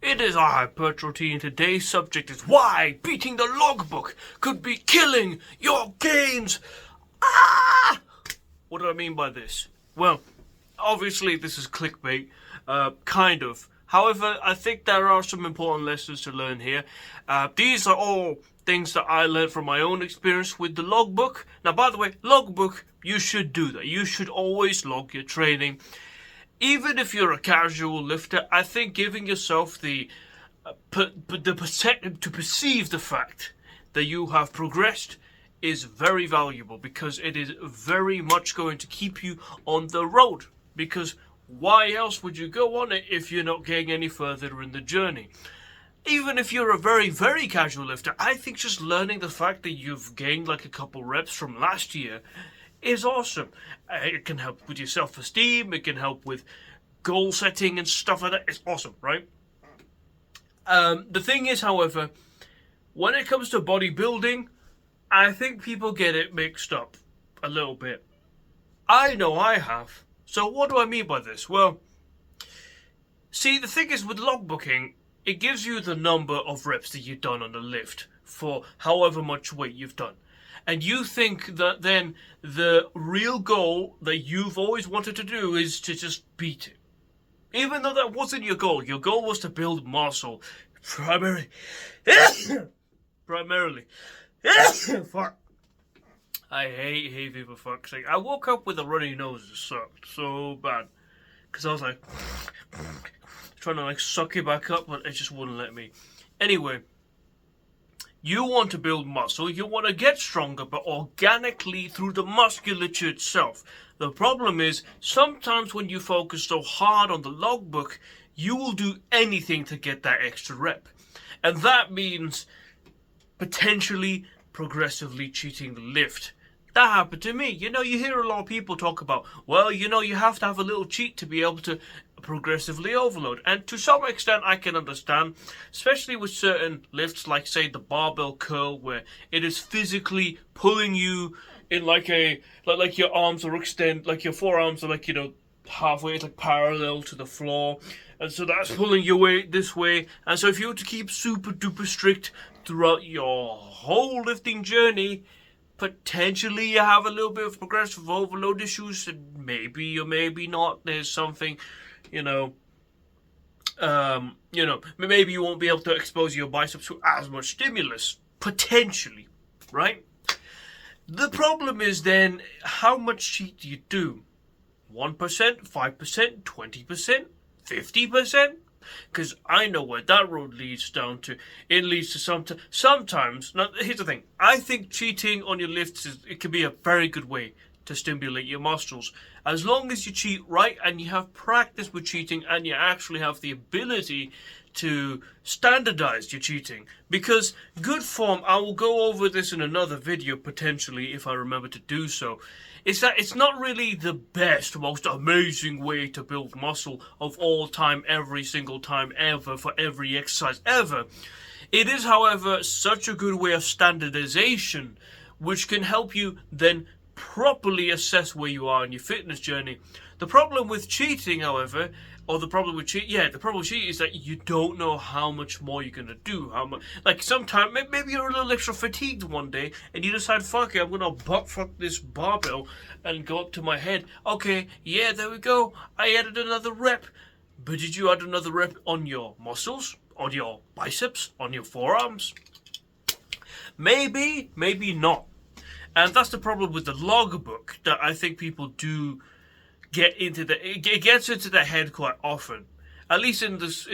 It is I, Hypertrophy, and today's subject is why beating the logbook could be killing your gains. Ah! What do I mean by this? Well, obviously this is clickbait, kind of. However, I think there are some important lessons to learn here. These are all things that I learned from my own experience with the logbook. Now, by the way, logbook, you should do that. You should always log your training. Even if you're a casual lifter, I think giving yourself the to perceive the fact that you have progressed is very valuable, because it is very much going to keep you on the road. Because why else would you go on it if you're not getting any further in the journey? Even if you're a very, very casual lifter, I think just learning the fact that you've gained like a couple reps from last year is awesome. It can help with your self-esteem, it can help with goal setting and stuff like that. It's awesome, right? The thing is, however, when it comes to bodybuilding, I think people get it mixed up a little bit. I know I have. So what do I mean by this? Well, see, the thing is with logbooking, it gives you the number of reps that you've done on the lift for however much weight you've done. And you think that then the real goal that you've always wanted to do is to just beat it. Even though that wasn't your goal. Your goal was to build muscle. Primarily. Fuck. I hate hay fever, for fuck's sake. I woke up with a runny nose. It sucked so bad. Because I was like trying to like suck it back up, but it just wouldn't let me. Anyway. You want to build muscle, you want to get stronger, but organically through the musculature itself. The problem is, sometimes when you focus so hard on the logbook, you will do anything to get that extra rep. And that means potentially progressively cheating the lift. That happened to me. You know, you hear a lot of people talk about, well, you know, you have to have a little cheat to be able to progressively overload. And to some extent I can understand, especially with certain lifts like say the barbell curl, where it is physically pulling you in like your arms are extend, like your forearms are like, you know, halfway, it's like parallel to the floor, and so that's pulling your weight this way. And so if you were to keep super duper strict throughout your whole lifting journey, potentially you have a little bit of progressive overload issues, and maybe or maybe not there's something, maybe you won't be able to expose your biceps to as much stimulus, potentially, right? The problem is then, how much cheat do you do? 1%, 5%, 20%, 50%? Because I know where that road leads down to. It leads to sometimes. Now, here's the thing. I think cheating on your lifts it can be a very good way to stimulate your muscles, as long as you cheat right and you have practice with cheating and you actually have the ability to standardize your cheating. Because good form, I will go over this in another video potentially if I remember to do so, is that it's not really the best, most amazing way to build muscle of all time, every single time ever, for every exercise ever. It is, however, such a good way of standardization, which can help you then properly assess where you are in your fitness journey. The problem with cheating, however, the problem with cheating is that you don't know how much more you're gonna do. How much, like sometimes maybe you're a little extra fatigued one day and you decide, fuck it, I'm gonna butt fuck this barbell and go up to my head. Okay, yeah, there we go. I added another rep. But did you add another rep on your muscles, on your biceps, on your forearms? Maybe, maybe not. And that's the problem with the logbook, that I think people do get into it gets into their head quite often. At least because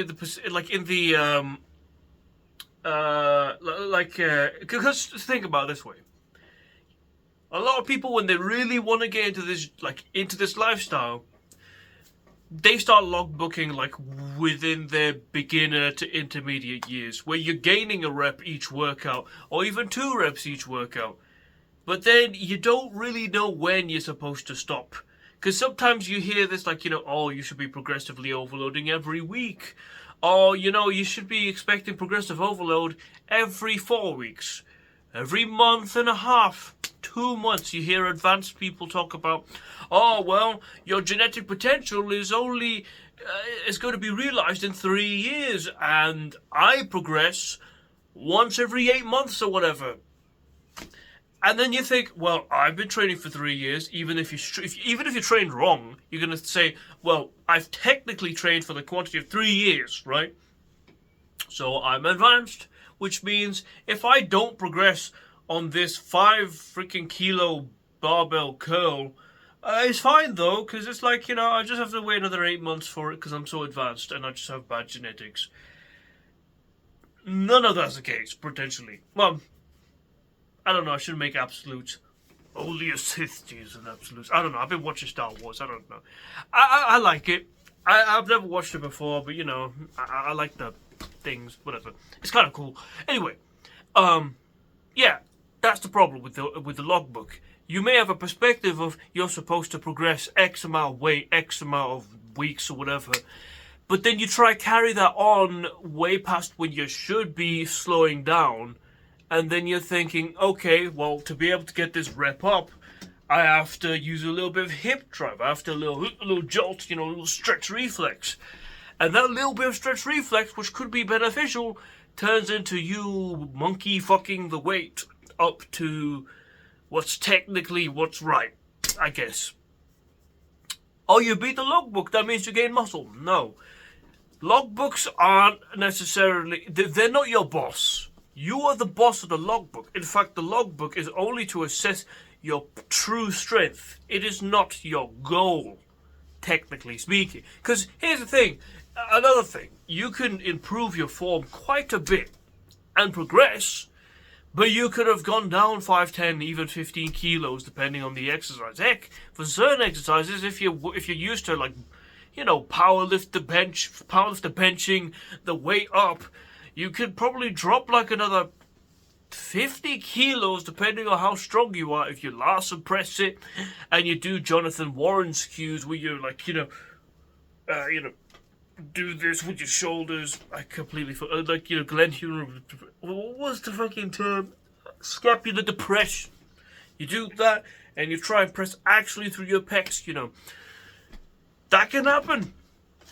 think about it this way. A lot of people, when they really want to get into this lifestyle, they start logbooking like within their beginner to intermediate years, where you're gaining a rep each workout, or even 2 reps each workout. But then you don't really know when you're supposed to stop. Because sometimes you hear this like, oh, you should be progressively overloading every week. Or, you should be expecting progressive overload every 4 weeks. Every month and a half. 2 months. You hear advanced people talk about, oh, well, your genetic potential is only is going to be realized in 3 years, and I progress once every 8 months or whatever. And then you think, well, I've been training for 3 years. Even if you trained wrong, you're going to say, well, I've technically trained for the quantity of 3 years, right? So I'm advanced, which means if I don't progress on this 5 freaking kilo barbell curl, it's fine though, because it's like, I just have to wait another 8 months for it because I'm so advanced and I just have bad genetics. None of that's the case, potentially. Well, I don't know, I shouldn't make absolutes. Only a Sith uses absolutes. I don't know, I've been watching Star Wars, I don't know. I like it. I've never watched it before, but I like the things, whatever. It's kind of cool. Anyway, yeah, that's the problem with the logbook. You may have a perspective of you're supposed to progress X amount of weight, X amount of weeks or whatever, but then you try carry that on way past when you should be slowing down, and then you're thinking, okay, well, to be able to get this rep up, I have to use a little bit of hip drive. I have to a little jolt, a little stretch reflex. And that little bit of stretch reflex, which could be beneficial, turns into you monkey fucking the weight up to what's technically what's right, I guess. Oh, you beat the logbook, that means you gain muscle. No. Logbooks aren't necessarily... They're not your boss. You are the boss of the logbook. In fact, the logbook is only to assess your true strength. It is not your goal, technically speaking. Because here's the thing. Another thing. You can improve your form quite a bit and progress, but you could have gone down 5, 10, even 15 kilos depending on the exercise. Heck, for certain exercises, if you're used to powerlift the benching, the weight up, you could probably drop like another 50 kilos depending on how strong you are if you Larson press it and you do Jonathan Warren's cues where you're like, do this with your shoulders. I completely forgot, Glenn Hughes. What was the fucking term? Scapular depression. You do that and you try and press actually through your pecs, That can happen.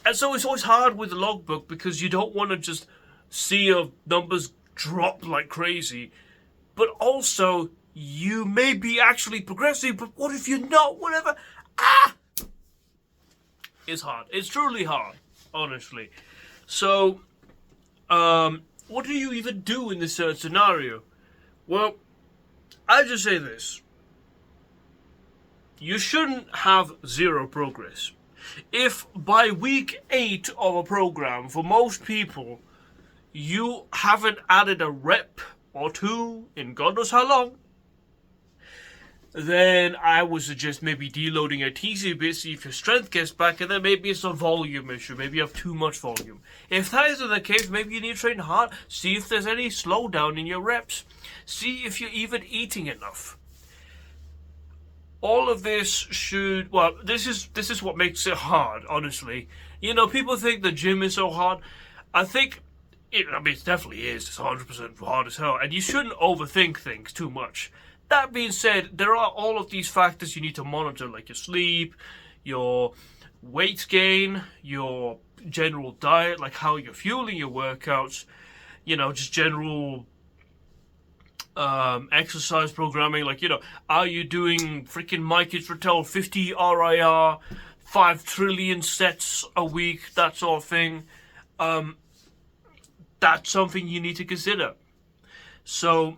And so it's always hard with the logbook because you don't want to just see your numbers drop like crazy. But also, you may be actually progressing, but what if you're not? Whatever. It's hard. It's truly hard, honestly. So, what do you even do in this scenario? Well, I just say this. You shouldn't have zero progress. If by week 8 of a program, for most people, you haven't added a rep or 2 in God knows how long, then I would suggest maybe deloading a teasy bit, see if your strength gets back, and then maybe it's a volume issue. Maybe you have too much volume. If that isn't the case, maybe you need to train hard. See if there's any slowdown in your reps. See if you're even eating enough. All of this should... Well, this is what makes it hard, honestly. People think the gym is so hard. I think... it definitely is. It's 100% hard as hell. And you shouldn't overthink things too much. That being said, there are all of these factors you need to monitor, like your sleep, your weight gain, your general diet, like how you're fueling your workouts, just general exercise programming, like, are you doing freaking Mike Israel 50 RIR, 5 trillion sets a week, that sort of thing. That's something you need to consider. So,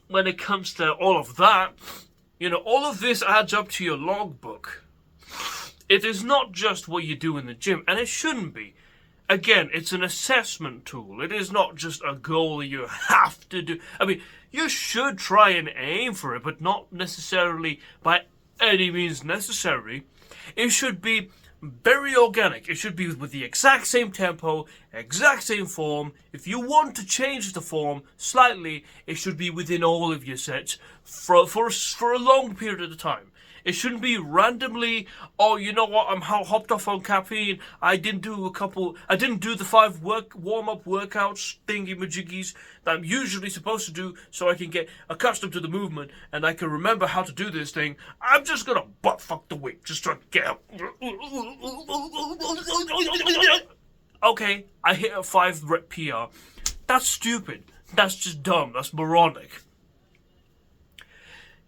when it comes to all of that, all of this adds up to your logbook. It is not just what you do in the gym, and it shouldn't be. Again, it's an assessment tool. It is not just a goal that you have to do. You should try and aim for it, but not necessarily by any means necessary. It should be very organic. It should be with the exact same tempo, exact same form. If you want to change the form slightly, it should be within all of your sets for a long period of time. It shouldn't be randomly, oh, you know what, I'm hopped off on caffeine. I didn't do the 5 warm-up workouts thingy-majiggies that I'm usually supposed to do so I can get accustomed to the movement and I can remember how to do this thing. I'm just gonna butt fuck the weight. Just try to get up. Okay, I hit a 5 rep PR. That's stupid. That's just dumb. That's moronic.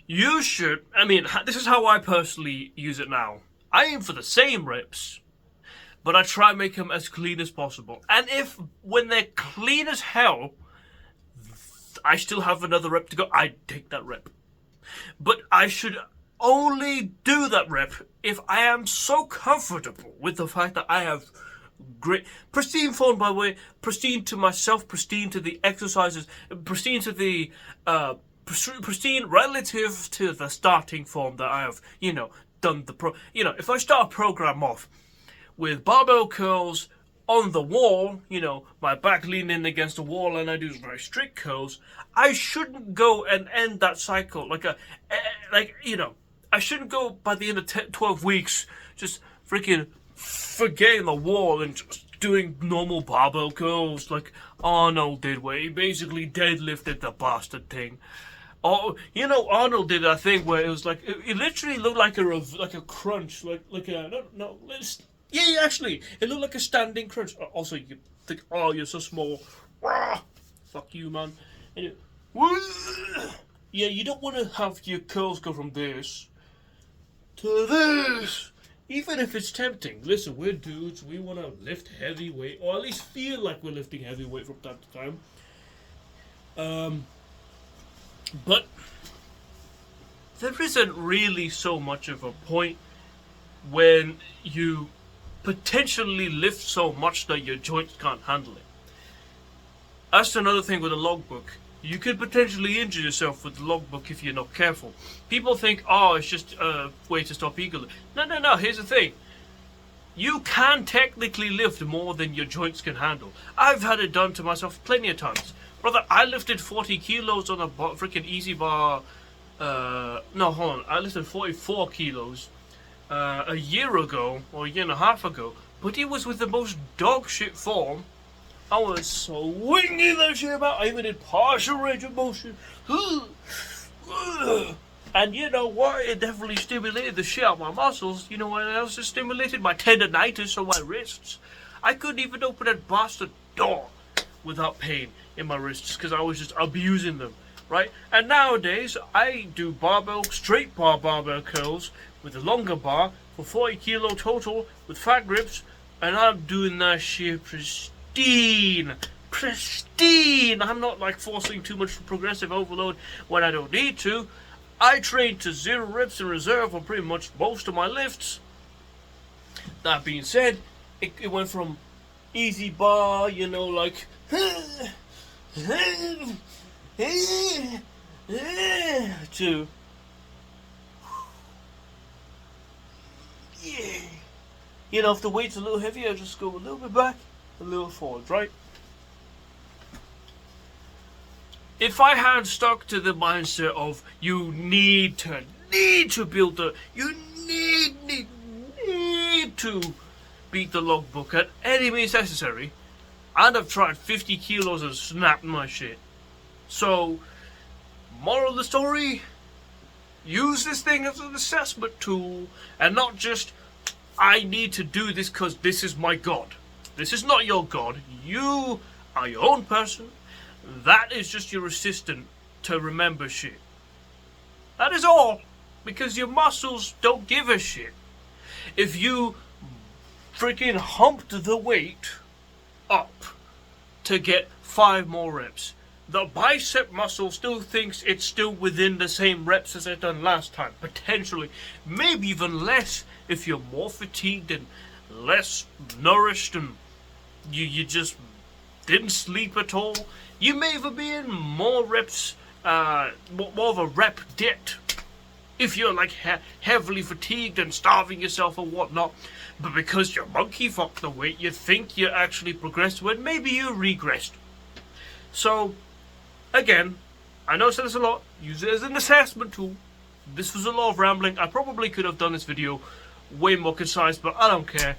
You should, this is how I personally use it now. I aim for the same reps, but I try and make them as clean as possible. And when they're clean as hell, I still have another rep to go, I take that rep. But I should only do that rep if I am so comfortable with the fact that I have great, pristine form, by the way, pristine to myself, pristine to the exercises, pristine to the, pristine relative to the starting form that I have, done if I start a program off with barbell curls on the wall, my back leaning against the wall and I do very strict curls, I shouldn't go and end that cycle I shouldn't go by the end of 12 weeks just freaking forgetting the wall and just doing normal barbell curls like Arnold did, where he basically deadlifted the bastard thing. Oh, Arnold did that thing where it was like it literally looked like a crunch, actually, it looked like a standing crunch. Also, you think, oh, you're so small. Fuck you, man. And you don't want to have your curls go from this to this, even if it's tempting. Listen, we're dudes. We want to lift heavy weight, or at least feel like we're lifting heavy weight from time to time. But there isn't really so much of a point when you potentially lift so much that your joints can't handle it. That's another thing with a logbook. You could potentially injure yourself with the logbook if you're not careful. People think, oh, it's just a way to stop ego. No, here's the thing. You can technically lift more than your joints can handle. I've had it done to myself plenty of times. Brother, I lifted 40 kilos on a freaking easy bar. I lifted 44 kilos a year ago, or a year and a half ago. But it was with the most dog shit form. I was swinging that shit about. I even did partial range of motion. And you know what? It definitely stimulated the shit out of my muscles. You know what else it stimulated? My tendonitis on my wrists. I couldn't even open that bastard door without pain in my wrists because I was just abusing them, right? And nowadays, I do straight bar barbell curls with a longer bar for 40 kilo total with fat grips, and I'm doing that shit pristine. I'm not like forcing too much progressive overload when I don't need to. I train to 0 reps in reserve on pretty much most of my lifts. That being said, it went from easy bar, to if the weight's a little heavier, I just go a little bit back, a little forward, right? If I had stuck to the mindset of you need to build you need to beat the logbook at any means necessary, I'd have tried 50 kilos and snapped my shit. So, moral of the story, use this thing as an assessment tool and not just, I need to do this because this is my God. This is not your God. You are your own person. That is just your assistant to remember shit. That is all. Because your muscles don't give a shit. If you freaking humped the weight up to get 5 more reps, the bicep muscle still thinks it's still within the same reps as it done last time. Potentially. Maybe even less if you're more fatigued and less nourished and you just didn't sleep at all. You may even be in more reps, more of a rep debt if you're like heavily fatigued and starving yourself or whatnot. But because you monkey fucked the weight, you think you actually progressed when maybe you regressed. So, again, I know I said this a lot, use it as an assessment tool. This was a lot of rambling. I probably could have done this video way more concise, but I don't care.